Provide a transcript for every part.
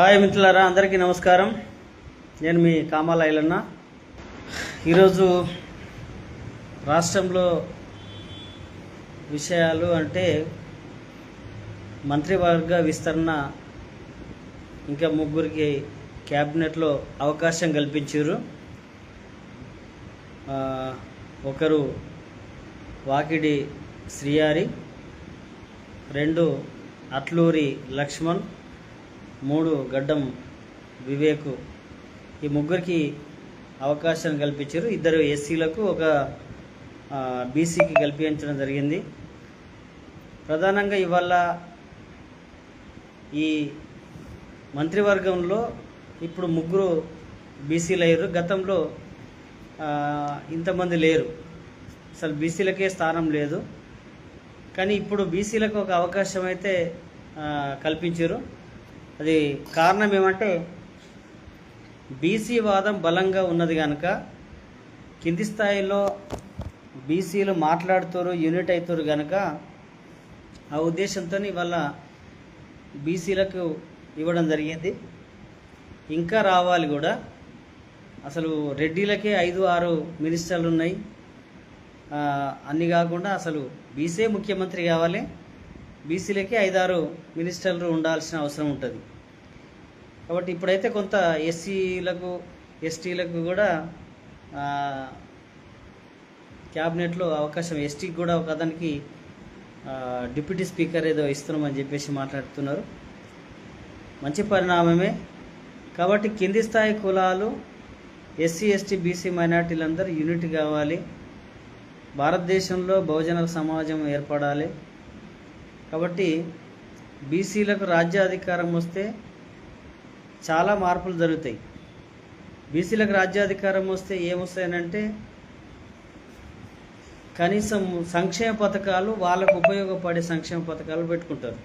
Hi మిత్రులారా, అందరికీ నమస్కారం. నేను మీ కామాల ఐలన్న. ఈరోజు రాష్ట్రంలో విషయాలు అంటే మంత్రివర్గ విస్తరణ, ఇంకా ముగ్గురికి క్యాబినెట్లో అవకాశం కల్పించారు. ఒకరు వాకిడి శ్రీయారి, 2 అట్లూరి లక్ష్మణ్, 3 గడ్డం వివేకు. ఈ ముగ్గురికి అవకాశం కల్పించారు. 2 ఎస్సీలకు, 1 బీసీకి కల్పించడం జరిగింది. ప్రధానంగా ఇవాళ ఈ మంత్రివర్గంలో ఇప్పుడు 3 బీసీలు అయ్యారు. గతంలో ఇంతమంది లేరు, అసలు బీసీలకే స్థానం లేదు. కానీ ఇప్పుడు బీసీలకు ఒక అవకాశం అయితే కల్పించారు. అది కారణం ఏమంటే, బీసీ వాదం బలంగా ఉన్నది కనుక కింది స్థాయిలో బీసీలు మాట్లాడుతారు, యూనిట్ అవుతారు కనుక ఆ ఉద్దేశంతో ఇవాళ బీసీలకు ఇవ్వడం జరిగింది. ఇంకా రావాలి కూడా. అసలు రెడ్డిలకే 5-6 మినిస్టర్లు ఉన్నాయి. అన్నీ కాకుండా అసలు బీసీ ముఖ్యమంత్రి కావాలి, బీసీలకి 5-6 మినిస్టర్లు ఉండాల్సిన అవసరం ఉంటుంది. కాబట్టి ఇప్పుడైతే కొంత ఎస్సీలకు, ఎస్టీలకు కూడా క్యాబినెట్లో అవకాశం, ఎస్టీకి కూడా ఒక అతనికి డిప్యూటీ స్పీకర్ ఏదో ఇస్తున్నామని చెప్పేసి మాట్లాడుతున్నారు. మంచి పరిణామమే. కాబట్టి కింది స్థాయి కులాలు, ఎస్సీ, ఎస్టీ, బీసీ, మైనార్టీలందరూ యూనిట్ కావాలి. భారతదేశంలో బహుజన సమాజం ఏర్పడాలి. కాబట్టి బీసీలకు రాజ్యాధికారం వస్తే చాలా మార్పులు జరుగుతాయి. బీసీలకు రాజ్యాధికారం వస్తే ఏమొస్తాయనంటే, కనీసం సంక్షేమ పథకాలు, వాళ్ళకు ఉపయోగపడే సంక్షేమ పథకాలు పెట్టుకుంటారు.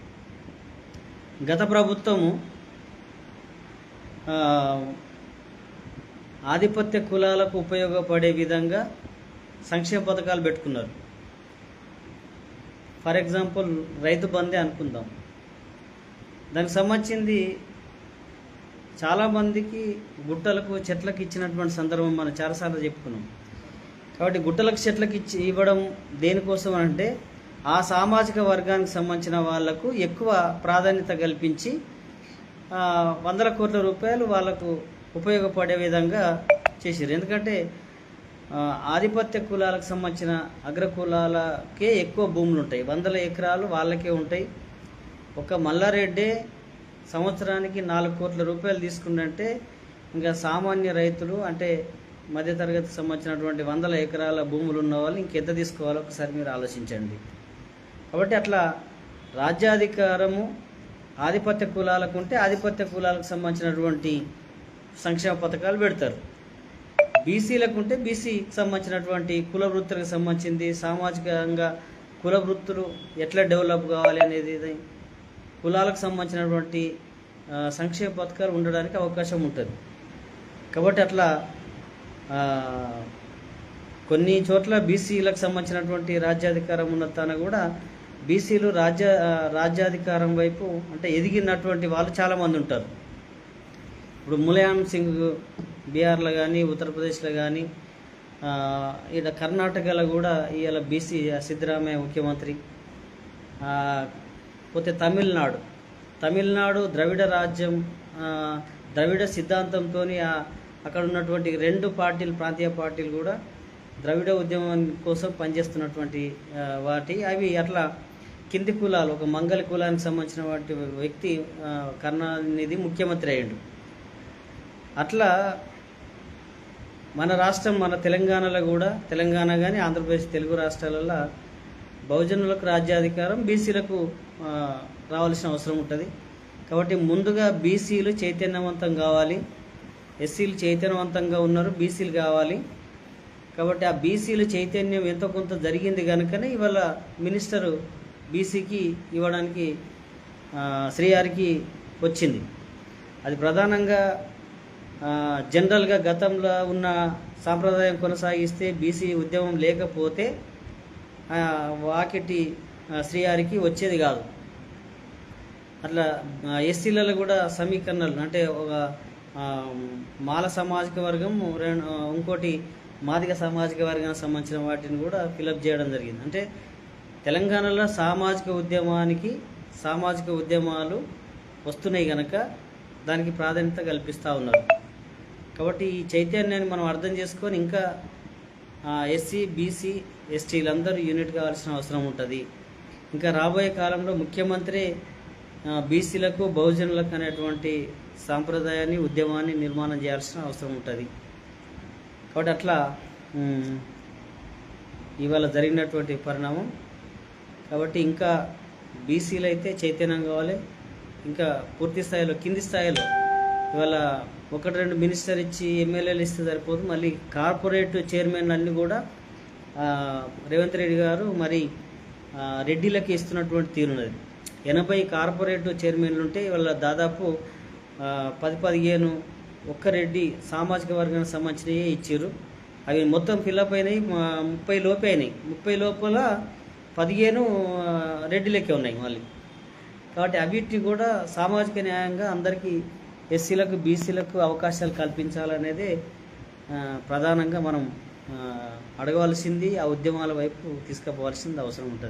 గత ప్రభుత్వము ఆధిపత్య కులాలకు ఉపయోగపడే విధంగా సంక్షేమ పథకాలు పెట్టుకున్నారు. ఫర్ ఎగ్జాంపుల్ రైతు బందే అనుకుందాం. దానికి సంబంధించింది చాలామందికి గుట్టలకు, చెట్లకు ఇచ్చినటువంటి సందర్భం మనం చాలాసార్లు చెప్పుకున్నాం. కాబట్టి గుట్టలకు, చెట్లకు ఇవ్వడం దేనికోసం అంటే, ఆ సామాజిక వర్గానికి సంబంధించిన వాళ్లకు ఎక్కువ ప్రాధాన్యత కల్పించి 100 కోట్ల రూపాయలు వాళ్ళకు ఉపయోగపడే విధంగా చేశారు. ఎందుకంటే ఆధిపత్య కులాలకు సంబంధించిన అగ్రకులాలకే ఎక్కువ భూములు ఉంటాయి. 100 ఎకరాలు వాళ్ళకే ఉంటాయి. ఒక మల్లారెడ్డి సంవత్సరానికి 4 కోట్ల రూపాయలు తీసుకుంటే, ఇంకా సామాన్య రైతులు అంటే మధ్యతరగతికి సంబంధించినటువంటి 100 ఎకరాల భూములు ఉన్న వాళ్ళు ఇంకెంత తీసుకోవాలో ఒకసారి మీరు ఆలోచించండి. కాబట్టి అట్లా రాజ్యాధికారము ఆధిపత్య కులాలకు ఉంటే, ఆధిపత్య కులాలకు సంబంధించినటువంటి సంక్షేమ పథకాలు పెడతారు. బీసీలకు ఉంటే బీసీకి సంబంధించినటువంటి కుల వృత్తులకు సంబంధించింది, సామాజికంగా కుల వృత్తులు ఎట్లా డెవలప్ కావాలి అనేది, కులాలకు సంబంధించినటువంటి సంక్షేమ పథకాలు ఉండడానికి అవకాశం ఉంటుంది. కాబట్టి అట్లా కొన్ని చోట్ల బీసీలకు సంబంధించినటువంటి రాజ్యాధికారం ఉన్న తన కూడా బీసీలు రాజ్యాధికారం వైపు అంటే ఎదిగినటువంటి వాళ్ళు చాలామంది ఉంటారు. ఇప్పుడు ములాయం సింగ్ బీహార్లో కానీ, ఉత్తరప్రదేశ్లో కానీ, ఇక్కడ కర్ణాటకలో కూడా ఇవాళ బీసీ సిద్ధరామయ్య ముఖ్యమంత్రి. పోతే తమిళనాడు ద్రవిడ రాజ్యం, ద్రవిడ సిద్ధాంతంతో అక్కడ ఉన్నటువంటి 2 పార్టీలు, ప్రాంతీయ పార్టీలు కూడా ద్రవిడ ఉద్యమం కోసం పనిచేస్తున్నటువంటి అవి అట్లా కింది కులాలు, ఒక మంగళ కులానికి సంబంధించిన వ్యక్తి కరుణానిధి ముఖ్యమంత్రి అయ్యాడు. అట్లా మన రాష్ట్రం, మన తెలంగాణలో కూడా, తెలంగాణ కానీ ఆంధ్రప్రదేశ్, తెలుగు రాష్ట్రాలలో బహుజనులకు రాజ్యాధికారం, బీసీలకు రావాల్సిన అవసరం ఉంటుంది. కాబట్టి ముందుగా బీసీలు చైతన్యవంతం కావాలి. ఎస్సీలు చైతన్యవంతంగా ఉన్నారు, బీసీలు కావాలి. కాబట్టి ఆ బీసీలు చైతన్యం ఎంతో కొంత జరిగింది కనుకనే ఇవాళ మినిస్టరు బీసీకి ఇవ్వడానికి శ్రీయారికి వచ్చింది. అది ప్రధానంగా జనరల్గా గతంలో ఉన్న సాంప్రదాయం కొనసాగిస్తే, బీసీ ఉద్యమం లేకపోతే వాకిటి శ్రీయారికి వచ్చేది కాదు. అట్లా ఎస్సీలలో కూడా సమీకరణలు అంటే ఒక మాల సామాజిక వర్గం, ఇంకోటి మాదిగ సామాజిక వర్గానికి సంబంధించిన వాటిని కూడా ఫిలప్ చేయడం జరిగింది. అంటే తెలంగాణలో సామాజిక ఉద్యమాలు వస్తున్నాయి కనుక దానికి ప్రాధాన్యత కల్పిస్తూ ఉన్నారు. కాబట్టి ఈ చైతన్యాన్ని మనం అర్థం చేసుకొని ఇంకా ఎస్సీ, బీసీ, ఎస్టీలందరూ యూనిట్ కావాల్సిన అవసరం ఉంటుంది. ఇంకా రాబోయే కాలంలో ముఖ్యమంత్రి బీసీలకు, బహుజనులకు అనేటువంటి సాంప్రదాయాన్ని, ఉద్యమాన్ని నిర్మాణం చేయాల్సిన అవసరం ఉంటుంది. కాబట్టి అట్లా ఇవాళ జరిగినటువంటి పరిణామం. కాబట్టి ఇంకా బీసీలు అయితే చైతన్యం కావాలి. ఇంకా పూర్తి స్థాయిలో, కింది స్థాయిలో ఇవాళ 1-2 మినిస్టర్ ఇచ్చి ఎమ్మెల్యేలు ఇస్తే సరిపోదు. మళ్ళీ కార్పొరేట్ చైర్మన్ అన్నీ కూడా రేవంత్ రెడ్డి గారు మరి రెడ్డిలకి ఇస్తున్నటువంటి తీరున్నది. 80 కార్పొరేట్ చైర్మన్లు ఉంటే ఇవాళ దాదాపు 10-15 ఒక్క రెడ్డి సామాజిక వర్గానికి సంబంధించినవి ఇచ్చారు. అవి మొత్తం ఫిల్అప్ అయినాయి. 30 లోపే అయినాయి. 30 లోపల 15 రెడ్డిలకే ఉన్నాయి మళ్ళీ. కాబట్టి అవిటిని కూడా సామాజిక న్యాయంగా అందరికీ, ఎస్సీలకు, బీసీలకు అవకాశాలు కల్పించాలనేదే ప్రధానంగా మనం అడగవలసింది. ఆ ఉద్యమాల వైపు తీసుకుపోవాల్సింది అవసరం ఉంటుంది.